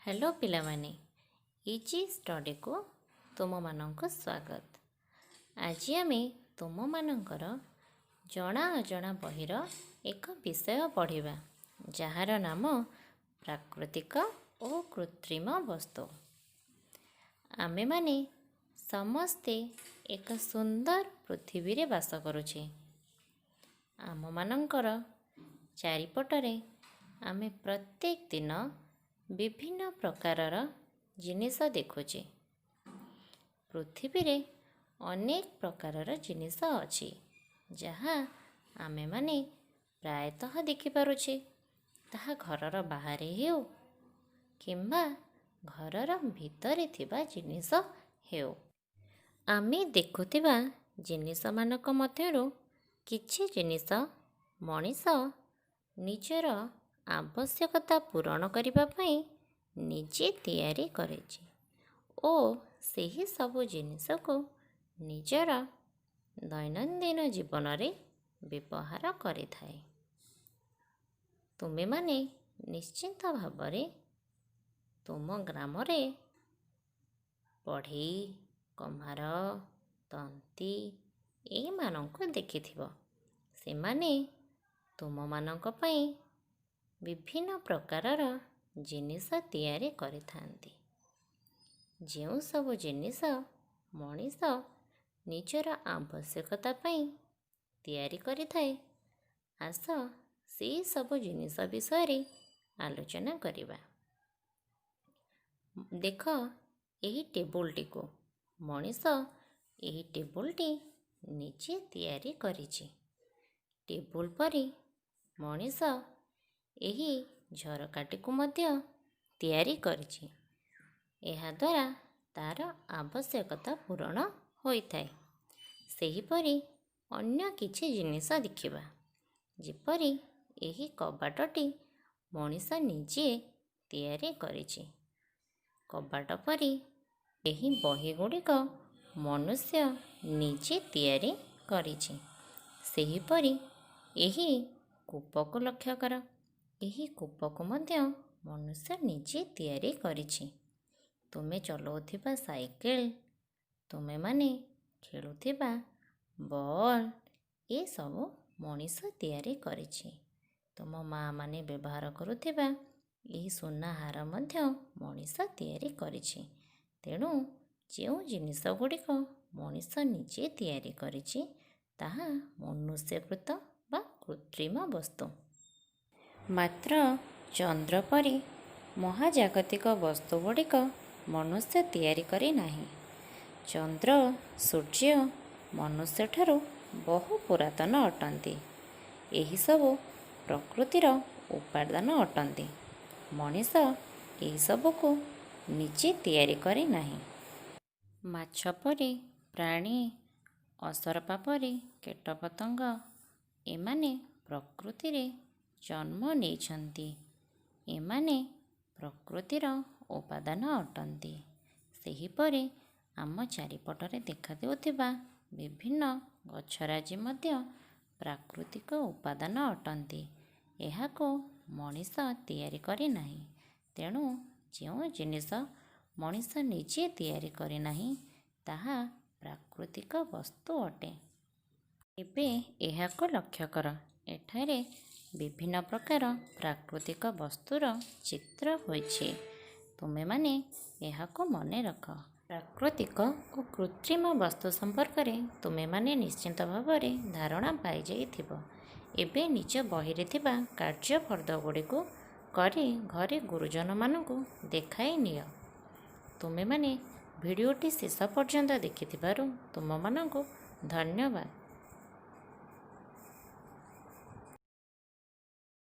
Hello पिलामाने easy study को तुम मानक स्वागत। आज आमे तुम मानकर जना अजना बहिर एक विषय पढ़िबा जार नाम प्राकृतिक और कृत्रिम वस्तु। आमे माने समस्ते एक सुंदर पृथ्वी रे वास करुछे। आम मानकर चारिपटरे आमे प्रत्येक दिन विभिन्न प्रकारर जिनिस देखुचे। पृथ्वी रे अनेक प्रकारर जिनिस अछि जहाँ आमे माने प्रायतः देखि पारुछे। ताहा घरर बाहरे हेउ किंबा घरर भितरे थिबा जिनिस हेउ। आमे देखुथिबा जिनिस मानक मध्यरु किछि जिनिस मनीष निजर आवश्यकता पूरण करिबा पई निजे तैयारी करेछि ओ सेही सबु जिनिस को निजर दैनंदिन जीवन रे व्यवहार करिथाए। तुमे माने निश्चिंत भावरे तुम ग्राम रे पढ़ी कम्हार तंती ए मानक देखिथिबो। से माने तुम मानक पई विभिन्न प्रकारर जिनिस तैयारी करिथांती। जेउ सब जिनिस मनीष निजर आवश्यकता पई तैयारी करिथाए, आस से सब जिनिस विषय रे आलोचना करिबा। देख एही टेबुल टी को मनीष एही टेबुल टी निजे तैयारी करिछि। टेबुल परी मनीष एही झरकाटी को मध्य तैयारी करिछि। एहा द्वारा तार आवश्यकता पूरण होइथाए। सेही परी अन्य किछि जिनिस देखिबा जेपरी एही कबाटटी मनीष निजे तैयारी करिछि। कबाट परी एही बही गुड़िक मनुष्य निजे तैयारी करिछि। सेही परी एही कूप को लक्ष्य कर। एही कूप को मध्य मनुष्य निजे तैयारी करिछि। तुमे चलाउथिबा साइकेल, तुमे माने खेलुथिबा बॉल ए सब मनीष तैयारी करिछि। तुम माँ माने व्यवहार करुथिबा एही सोना हार मध्य मनीष तैयारी करिछि। तेणु जेउ जिनिस गुड़िक मनीष निजे तैयारी करिछि ताहा मनुष्यकृत बा कृत्रिम वस्तु। मात्र चंद्र परी महाजागतिक वस्तु गुड़िक मनुष्य तैयारी करी नाही। चंद्र सूर्य मनुष्य ठारू बहु पुरातन अटंती। एही सबु प्रकृतिर उपादान अटंती। मनीष एही सबु को निजे तैयारी करी नाही। माछ परी प्राणी, असरपा परी कीटपतंग एमाने प्रकृति रे जन्म नेइछंती। एमाने प्रकृतिर उपादान अटंती। सेही परी आम चारिपटरे देखा देउथिबा विभिन्न गछराजी मध्य प्राकृतिक उपादान अटंती। एहाको मनीष तैयारी करी नाही। तेणु जेउ जिनिस मनीष निजे तैयारी करी नाही ताहा प्राकृतिक वस्तु अटे। एबे एहाको लक्ष्य कर। एठारे विभिन्न प्रकार प्राकृतिक वस्तुर चित्र होइछे। तुमे माने एहाको मने रख। प्राकृतिक और कृत्रिम वस्तु संपर्क रे तुमे माने निश्चिंत भावरे धारणा पाई जाइथिबो। एबे निज बहिरे थिबा कार्य फर्द गुड़िको करी घरे गुरुजन मानकु देखाई नियो। तुमे माने भिडियोटी शेष पर्यंत देखिथिबारु तुम मानकु धन्यवाद।